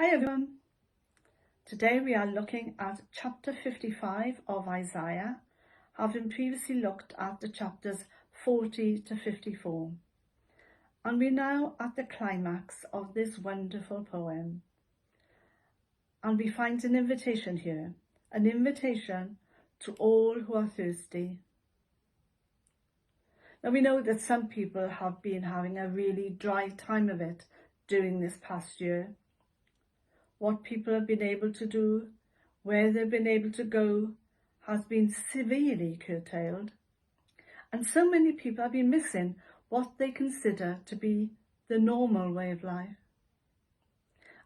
Hi everyone. Today we are looking at chapter 55 of Isaiah, having previously looked at the chapters 40 to 54. And we're now at the climax of this wonderful poem. And we find an invitation here, an invitation to all who are thirsty. Now we know that some people have been having a really dry time of it during this past year. What people have been able to do, where they've been able to go, has been severely curtailed. And so many people have been missing what they consider to be the normal way of life.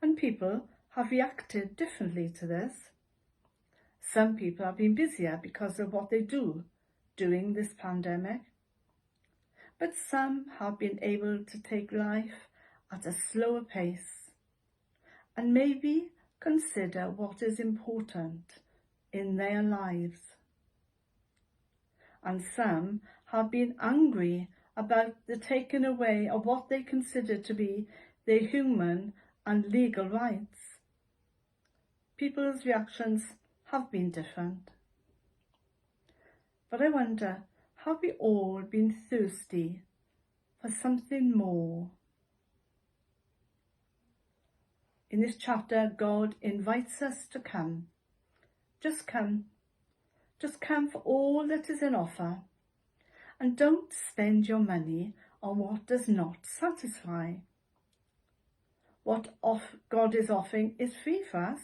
And people have reacted differently to this. Some people have been busier because of what they do during this pandemic. But some have been able to take life at a slower pace and maybe consider what is important in their lives. And some have been angry about the taking away of what they consider to be their human and legal rights. People's reactions have been different. But I wonder, have we all been thirsty for something more? In this chapter, God invites us to come. Just come. Just come for all that is in offer. And don't spend your money on what does not satisfy. What God is offering is free for us,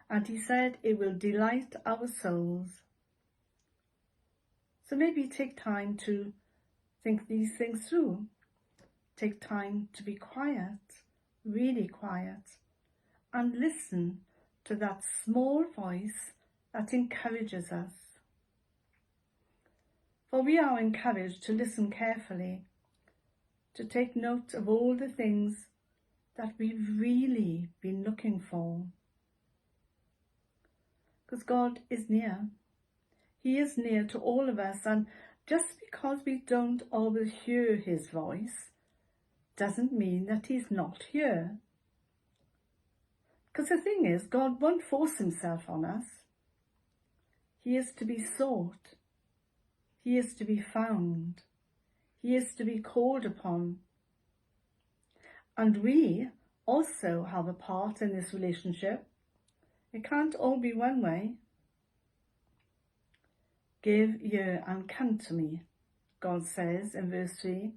and he said it will delight our souls. So maybe take time to think these things through. Take time to be quiet, really quiet, and listen to that small voice that encourages us. For we are encouraged to listen carefully, to take note of all the things that we've really been looking for. Because God is near. He is near to all of us, and just because we don't always hear his voice doesn't mean that he's not here. Because the thing is, God won't force himself on us. He is to be sought. He is to be found. He is to be called upon. And we also have a part in this relationship. It can't all be one way. Give ear and come to me, God says in verse 3.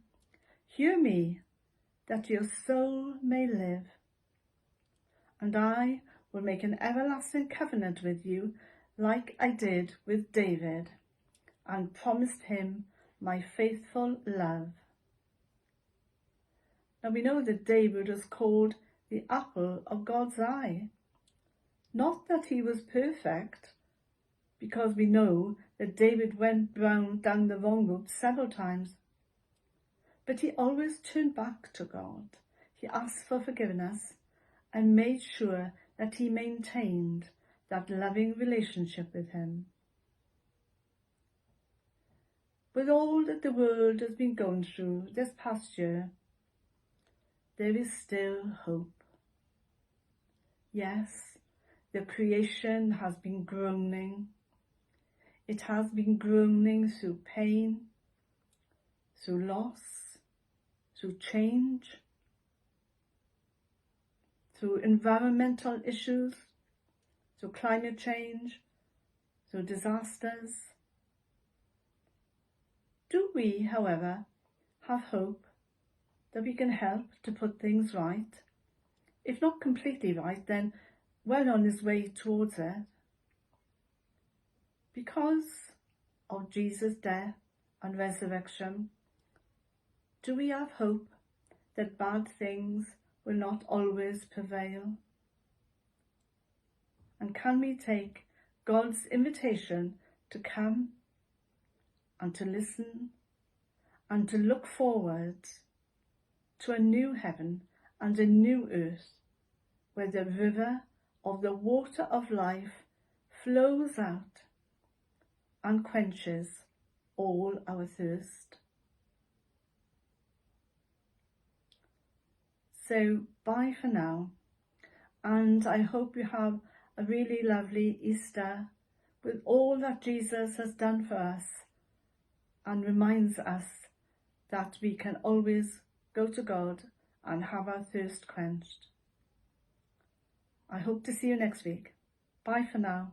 Hear me, that your soul may live. And I will make an everlasting covenant with you, like I did with David, and promised him my faithful love. Now we know that David was called the apple of God's eye. Not that he was perfect, because we know that David went down the wrong route several times. But he always turned back to God. He asked for forgiveness and made sure that he maintained that loving relationship with him. With all that the world has been going through this past year, there is still hope. Yes, the creation has been groaning. It has been groaning through pain, through loss, through change, through environmental issues, through climate change, through disasters. Do we, however, have hope that we can help to put things right? If not completely right, then well on his way towards it. Because of Jesus' death and resurrection, do we have hope that bad things will not always prevail? And can we take God's invitation to come and to listen and to look forward to a new heaven and a new earth, where the river of the water of life flows out and quenches all our thirst? So bye for now, and I hope you have a really lovely Easter with all that Jesus has done for us and reminds us that we can always go to God and have our thirst quenched. I hope to see you next week. Bye for now.